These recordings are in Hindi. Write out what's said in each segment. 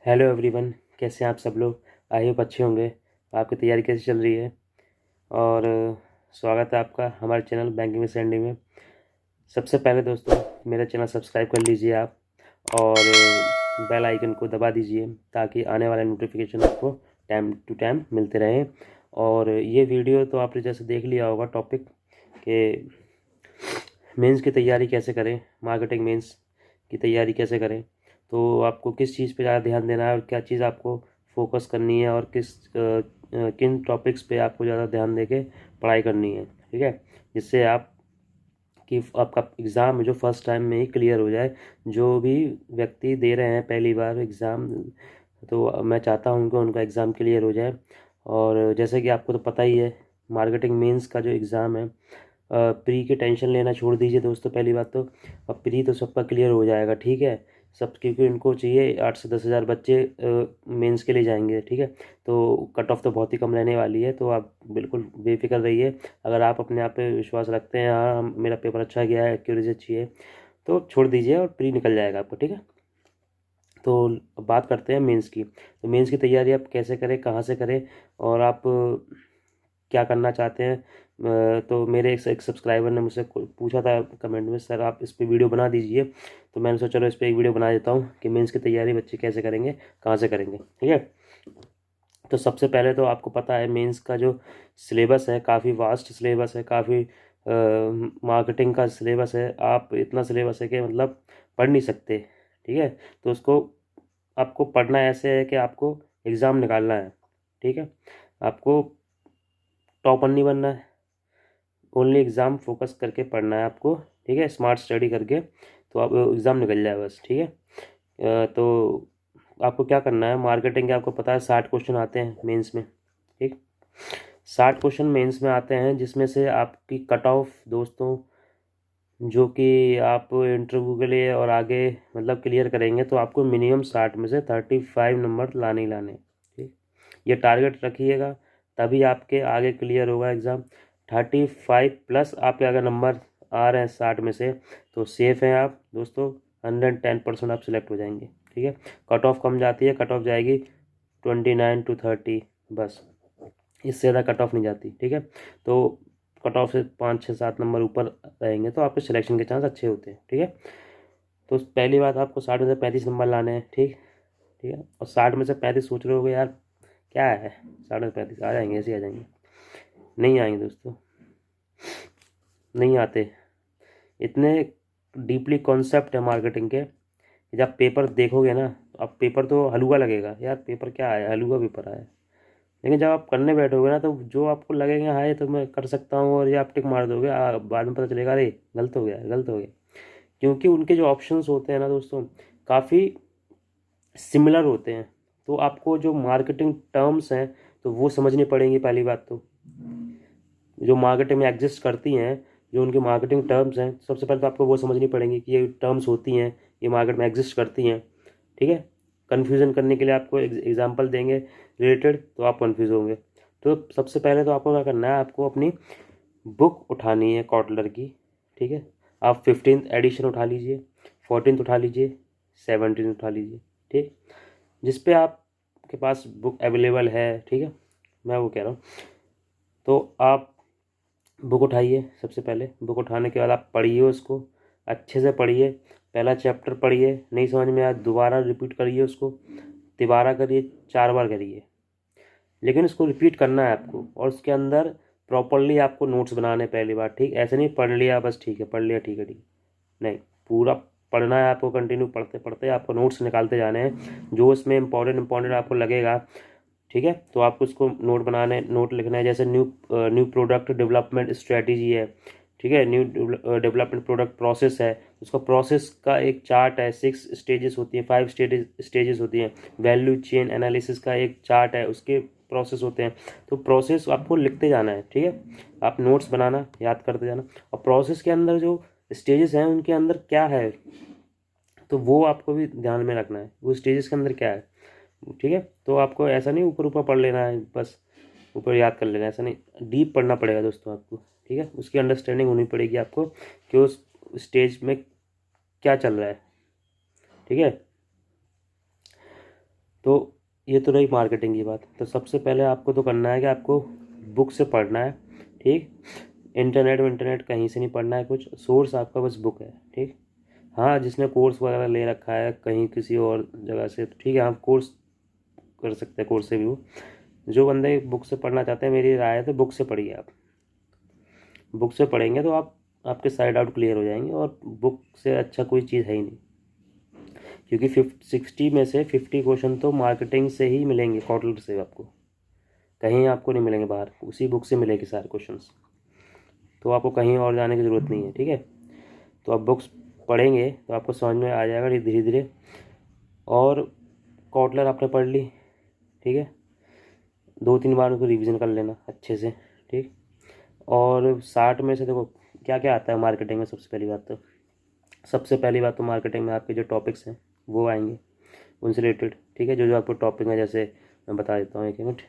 हेलो एवरीवन, कैसे हैं आप सब लोग। आई होप अच्छे होंगे। आपकी तैयारी कैसी चल रही है। और स्वागत है आपका हमारे चैनल बैंकिंग में सैंडी में। सबसे पहले दोस्तों, मेरा चैनल सब्सक्राइब कर लीजिए आप, और बेल आइकन को दबा दीजिए ताकि आने वाले नोटिफिकेशन आपको टाइम टू टाइम मिलते रहें। और ये वीडियो तो आपने जैसे देख लिया होगा टॉपिक कि मेंस की तैयारी कैसे करें, मार्केटिंग मेंस की तैयारी कैसे करें। तो आपको किस चीज़ पे ज़्यादा ध्यान देना है और क्या चीज़ आपको फोकस करनी है, और किन टॉपिक्स पे आपको ज़्यादा ध्यान दे के पढ़ाई करनी है, ठीक है। जिससे आप कि आपका एग्ज़ाम जो फर्स्ट टाइम में ही क्लियर हो जाए। जो भी व्यक्ति दे रहे हैं पहली बार एग्ज़ाम, तो मैं चाहता हूँ कि उनका एग्ज़ाम क्लियर हो जाए। और जैसे कि आपको तो पता ही है, मार्केटिंग मेंस का जो एग्ज़ाम है, प्री की टेंशन लेना छोड़ दीजिए दोस्तों। पहली बात तो अब प्री तो सबका क्लियर हो जाएगा, ठीक है। सब, क्योंकि इनको चाहिए 8 से 10 हज़ार बच्चे मेंस के लिए जाएंगे, ठीक है। तो कट ऑफ तो बहुत ही कम रहने वाली है, तो आप बिल्कुल बेफिक्र रहिए। अगर आप अपने आप पे विश्वास रखते हैं, हाँ मेरा पेपर अच्छा गया है, एक्यूरेसी अच्छी है, तो छोड़ दीजिए और प्री निकल जाएगा आपको, ठीक है। तो अब बात करते हैं मेंस की। तो मेंस की तैयारी आप कैसे करें, कहाँ से करें, और आप क्या करना चाहते हैं। तो मेरे एक सब्सक्राइबर ने मुझसे पूछा था कमेंट में, सर आप इस पे वीडियो बना दीजिए। तो मैंने सोचा चलो इस पे एक वीडियो बना देता हूँ कि मेंस की तैयारी बच्चे कैसे करेंगे, कहाँ से करेंगे, ठीक है। तो सबसे पहले तो आपको पता है मेंस का जो सिलेबस है काफ़ी वास्ट सिलेबस है, काफ़ी मार्केटिंग का सिलेबस है। आप इतना सिलेबस है कि मतलब पढ़ नहीं सकते, ठीक है। तो उसको आपको पढ़ना ऐसे है कि आपको एग्ज़ाम निकालना है, ठीक है। आपको टॉपर नहीं बनना है, ओनली एग्ज़ाम फोकस करके पढ़ना है आपको, ठीक है। स्मार्ट स्टडी करके तो आप एग्ज़ाम निकल जाए बस, ठीक है। तो आपको क्या करना है, मार्केटिंग के आपको पता है 60 क्वेश्चन आते हैं मेंस में, ठीक। 60 क्वेश्चन मेंस में आते हैं, जिसमें से आपकी कट ऑफ दोस्तों, जो कि आप इंटरव्यू के लिए और आगे मतलब क्लियर करेंगे, तो आपको मिनिमम 60 में से 35 नंबर लाने ही लाने, ठीक। ये टारगेट रखिएगा, तभी आपके आगे क्लियर होगा एग्ज़ाम। 35 प्लस आपके अगर नंबर आ रहे हैं 60 में से, तो सेफ़ हैं आप दोस्तों। 110% आप सिलेक्ट हो जाएंगे, ठीक है। कट ऑफ कम जाती है, कट ऑफ जाएगी 29 to 30 बस, इससे ज़्यादा कट ऑफ नहीं जाती, ठीक है। तो कट ऑफ से 5 6 7 नंबर ऊपर रहेंगे तो आपके सिलेक्शन के चांस अच्छे होते हैं, ठीक है। तो पहली बात, आपको 60 में से 35 नंबर लाने हैं, ठीक, ठीक है। और 60 में से 35 सोच रहे होगे यार क्या है, 60 में से 35 आ जाएंगे, ऐसे आ जाएंगे। नहीं आएंगे दोस्तों, नहीं आते। इतने डीपली कॉन्सेप्ट है मार्केटिंग के, जब पेपर देखोगे ना, तो अब पेपर तो हलवा लगेगा यार, पेपर क्या आया, हलवा पेपर आया। लेकिन जब आप करने बैठोगे ना, तो जो आपको लगेगा हाय तो मैं कर सकता हूँ, और ये आप टिक मार दोगे, बाद में पता चलेगा अरे गलत हो गया, गलत हो गया। क्योंकि उनके जो ऑप्शंस होते हैं ना दोस्तों, काफ़ी सिमिलर होते हैं। तो आपको जो मार्केटिंग टर्म्स हैं, तो वो समझनी पड़ेंगी पहली बात तो, जो मार्केटिंग में एग्जिस्ट करती हैं, जो उनकी मार्केटिंग टर्म्स हैं, सबसे पहले तो आपको वो समझनी पड़ेंगी कि ये टर्म्स होती हैं, ये मार्केट में एग्जिस्ट करती हैं, ठीक है। कन्फ्यूज़न करने के लिए आपको एग्जांपल देंगे रिलेटेड, तो आप कन्फ्यूज़ होंगे। तो सबसे पहले तो आपको क्या करना है, आपको अपनी बुक उठानी है कॉटलर की, ठीक है। आप 15th एडिशन उठा लीजिए, 14th उठा लीजिए, 17th उठा लीजिए, ठीक। जिस पे आपके पास बुक अवेलेबल है, ठीक है, मैं वो कह रहा हूँ। तो आप बुक उठाइए, सबसे पहले बुक उठाने के बाद आप पढ़िए उसको, अच्छे से पढ़िए। पहला चैप्टर पढ़िए, नहीं समझ में आया दोबारा रिपीट करिए उसको, तिबारा करिए, 4 बार करिए। लेकिन इसको रिपीट करना है आपको, और उसके अंदर प्रॉपरली आपको नोट्स बनाने हैं पहली बार, ठीक। ऐसे नहीं पढ़ लिया बस ठीक है, पढ़ लिया ठीक है, ठीक, नहीं, पूरा पढ़ना है आपको। कंटिन्यू पढ़ते पढ़ते आपको नोट्स निकालते जाने हैं, जो इसमें इंपॉर्टेंट आपको लगेगा, ठीक है। तो आपको उसको नोट लिखना है। जैसे न्यू प्रोडक्ट डेवलपमेंट स्ट्रेटजी है, ठीक है। न्यू डेवलपमेंट प्रोडक्ट प्रोसेस है, उसका प्रोसेस का एक चार्ट है, 6 स्टेजेस होती हैं, 5 स्टेजेस होती हैं। वैल्यू चेन एनालिसिस का एक चार्ट है, उसके प्रोसेस होते हैं। तो प्रोसेस आपको लिखते जाना है, ठीक है। आप नोट्स बनाना, याद करते जाना, और प्रोसेस के अंदर जो स्टेजेस हैं उनके अंदर क्या है, तो वो आपको भी ध्यान में रखना है, वो स्टेजेस के अंदर क्या है, ठीक है। तो आपको ऐसा नहीं ऊपर ऊपर पढ़ लेना है बस, ऊपर याद कर लेना, ऐसा नहीं, डीप पढ़ना पड़ेगा दोस्तों आपको, ठीक है। उसकी अंडरस्टैंडिंग होनी पड़ेगी आपको कि उस स्टेज में क्या चल रहा है, ठीक है। तो ये तो रही मार्केटिंग की बात। तो सबसे पहले आपको तो करना है कि आपको बुक से पढ़ना है, ठीक। इंटरनेट कहीं से नहीं पढ़ना है, कुछ सोर्स आपका बस बुक है, ठीक। हाँ, जिसने कोर्स वगैरह ले रखा है कहीं किसी और जगह से, तो ठीक है, आप कोर्स कर सकते हैं, कोर्स से भी वो। जो बंदे बुक से पढ़ना चाहते हैं, मेरी राय है तो बुक से पढ़िए आप। बुक से पढ़ेंगे तो आपके साइड आउट क्लियर हो जाएंगे, और बुक से अच्छा कोई चीज़ है ही नहीं। क्योंकि 60 में से 50 क्वेश्चन तो मार्केटिंग से ही मिलेंगे, कॉटलर से आपको, कहीं आपको नहीं मिलेंगे बाहर, उसी बुक से मिलेंगे सारे क्वेश्चंस। तो आपको कहीं और जाने की ज़रूरत नहीं है, ठीक है। तो आप बुक्स पढ़ेंगे तो आपको समझ में आ जाएगा धीरे धीरे। और कॉटलर आपने पढ़ ली, ठीक है, 2-3 बार उसको रिवीजन कर लेना अच्छे से, ठीक। और 60 में से देखो क्या क्या आता है मार्केटिंग में। सबसे पहली बात तो मार्केटिंग में आपके जो टॉपिक्स हैं वो आएंगे, उनसे रिलेटेड, ठीक है। जो जो आपको टॉपिक है, जैसे मैं बता देता हूँ, एक मिनट।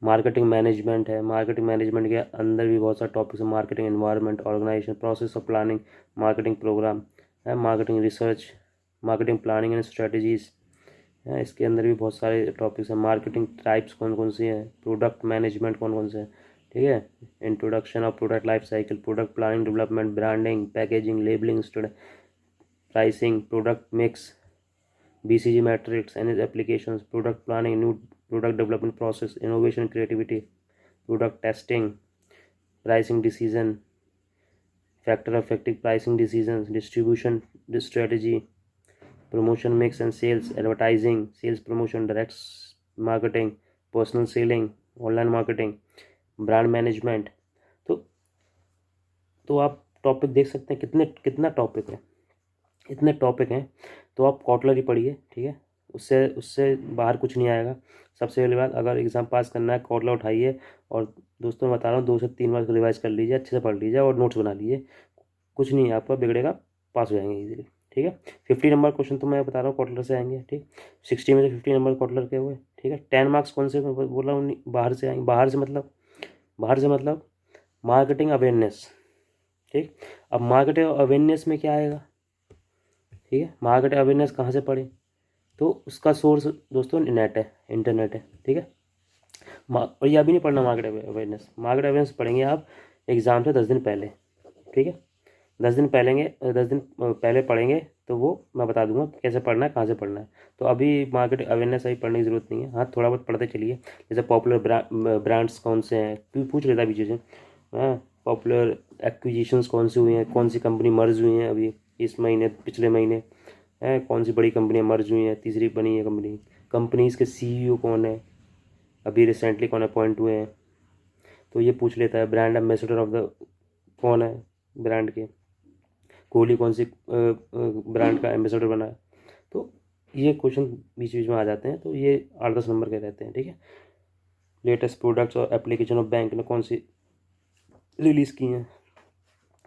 मार्केटिंग मैनेजमेंट है, मार्केटिंग मैनेजमेंट के अंदर भी बहुत सारे टॉपिक्स हैं। Marketing environment, organisation, process of planning, marketing programme है, marketing research, marketing planning and strategies है। इसके अंदर भी बहुत सारे टॉपिक्स हैं। मार्केटिंग टाइप्स कौन कौन सी हैं, प्रोडक्ट मैनेजमेंट कौन कौन से हैं, ठीक है। Introduction of product life cycle, product planning development, branding, packaging, labelling, pricing, product mix, BCG matrix and applications, product planning, new product development process, innovation, creativity, product testing, pricing decision, factor affective pricing decision, distribution strategy, promotion mix and sales, advertising, sales promotion, direct marketing, personal selling, online marketing, brand management. तो आप टॉपिक देख सकते हैं कितना टॉपिक है, इतने टॉपिक हैं। तो आप कॉटलर ही पढ़िए, ठीक है। उससे उससे बाहर कुछ नहीं आएगा। सबसे पहली बात, अगर एग्ज़ाम पास करना है कॉटलर उठाइए, और दोस्तों मैं बता रहा हूँ 2 से 3 बार रिवाइज कर लीजिए, अच्छे से पढ़ लीजिए और नोट्स बना लीजिए। कुछ नहीं आपका बिगड़ेगा, पास हो जाएंगे इजीली, ठीक है। 50 नंबर क्वेश्चन तो मैं बता रहा हूँ कॉटलर से आएंगे, ठीक। 60 में से 50 नंबर कॉटलर के हुए, ठीक है। 10 मार्क्स कौन से, मैं बोल रहा हूँ बाहर से आएंगे। बाहर से मतलब मार्केटिंग अवेयरनेस, ठीक। अब मार्केटिंग अवेयरनेस में क्या आएगा, ठीक है। मार्केटिंग अवेयरनेस कहाँ से पढ़े, तो उसका सोर्स दोस्तों नेट है, इंटरनेट है, ठीक है। और ये अभी नहीं पढ़ना मार्केट अवेयरनेस पढ़ेंगे आप एग्ज़ाम से 10 दिन पहले, ठीक है। 10 दिन पहले पढ़ेंगे तो वो मैं बता दूंगा कैसे पढ़ना है, कहाँ से पढ़ना है। तो अभी मार्केट अवेयरनेस अभी पढ़ने की ज़रूरत नहीं है। हाँ, थोड़ा बहुत पढ़ते चलिए, जैसे पॉपुलर ब्रांड्स कौन से हैं, पूछ लेता बीच से। हाँ, पॉपुलर एक्विजिशंस कौन सी हुई हैं, कौन सी कंपनी मर्ज हुई हैं अभी इस महीने, पिछले महीने है, कौन सी बड़ी कंपनियाँ मर्ज हुई हैं, तीसरी बनी है कंपनीज़ के CEO कौन है, अभी रिसेंटली कौन अपॉइंट हुए हैं, तो ये पूछ लेता है। ब्रांड एम्बेसडर ऑफ द कौन है ब्रांड के, कोहली कौन सी ब्रांड का एम्बेसडर बना है। तो ये क्वेश्चन बीच बीच में आ जाते हैं, तो ये 8-10 नंबर के रहते हैं, ठीक है। लेटेस्ट प्रोडक्ट्स और एप्लीकेशन ऑफ बैंक ने कौन सी रिलीज़ की हैं।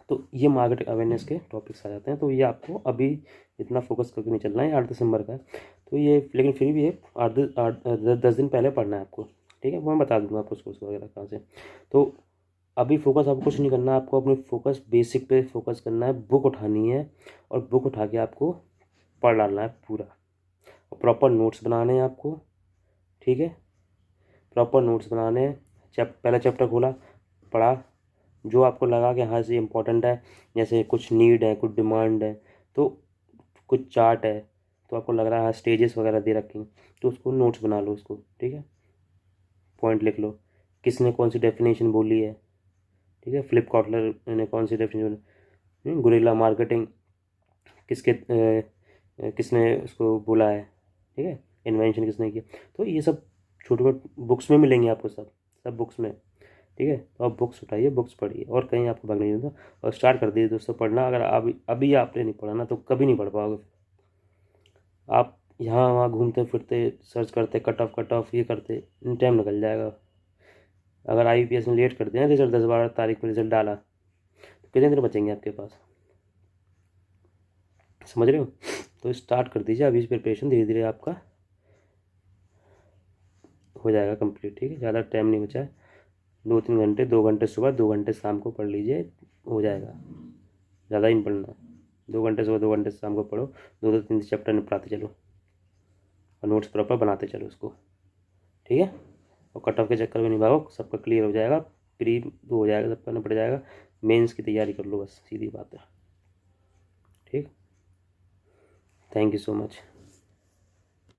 तो ये मार्केट अवेयरनेस के टॉपिक्स आ जाते हैं। तो ये आपको अभी इतना फोकस करके नहीं चलना है, 8-10 नंबर का है। तो ये लेकिन फिर भी ये 10 दिन पहले पढ़ना है आपको, ठीक है। वो मैं बता दूंगा आपको सोर्स वगैरह कहाँ से। तो अभी फोकस आपको कुछ नहीं करना, आपको अपने फोकस बेसिक पे फोकस करना है। बुक उठानी है और बुक उठा के आपको पढ़ डालना है पूरा, और प्रॉपर नोट्स बनाने हैं आपको, ठीक है। प्रॉपर नोट्स बनाने हैं। पहला चैप्टर खोला, पढ़ा, जो आपको लगा कि हाँ से इम्पोर्टेंट है, जैसे कुछ नीड है, कुछ डिमांड है, तो कुछ चार्ट है, तो आपको लग रहा है हाँ स्टेजेस वगैरह दे रखे हैं, तो उसको नोट्स बना लो उसको, ठीक है। पॉइंट लिख लो, किसने कौन सी डेफिनेशन बोली है, ठीक है। फ्लिप कॉटलर ने कौन सी डेफिनेशन, गुरिल्ला मार्केटिंग किसने उसको बोला है, ठीक है। इन्वेंशन किसने किया। तो ये सब छोटे मोटे बुक्स में मिलेंगे आपको, सब बुक्स में, ठीक है। तो आप बुक्स उठाइए, बुक्स पढ़िए, और कहीं आपको भागना नहीं होता। और स्टार्ट कर दीजिए दोस्तों पढ़ना। अगर अभी आपने नहीं पढ़ा ना तो कभी नहीं पढ़ पाओगे। आप यहाँ वहाँ घूमते फिरते सर्च करते कट ऑफ ये करते टाइम निकल जाएगा। अगर IPS ने लेट कर दिया रिजल्ट, 10-12 तारीख में रिजल्ट डाला, तो कितने दिन बचेंगे आपके पास, समझ रहे हो। तो स्टार्ट कर दीजिए अभी से प्रिपरेशन, धीरे धीरे आपका हो जाएगा कंप्लीट, ठीक है। ज़्यादा टाइम नहीं बचा है, 2-3 घंटे, 2 घंटे सुबह, 2 घंटे शाम को पढ़ लीजिए, हो जाएगा। ज़्यादा ही नहीं पढ़ना, 2 घंटे सुबह, 2 घंटे शाम को पढ़ो, 2-2 3 चैप्टर निपटाते चलो। और नोट्स प्रॉपर बनाते चलो उसको, ठीक है। और कट ऑफ के चक्कर में नहीं भागो, सबका क्लियर हो जाएगा, प्री वो हो जाएगा, सब करना पड़ जाएगा। मेंस की तैयारी कर लो बस, सीधी बात है, ठीक। Thank you so much.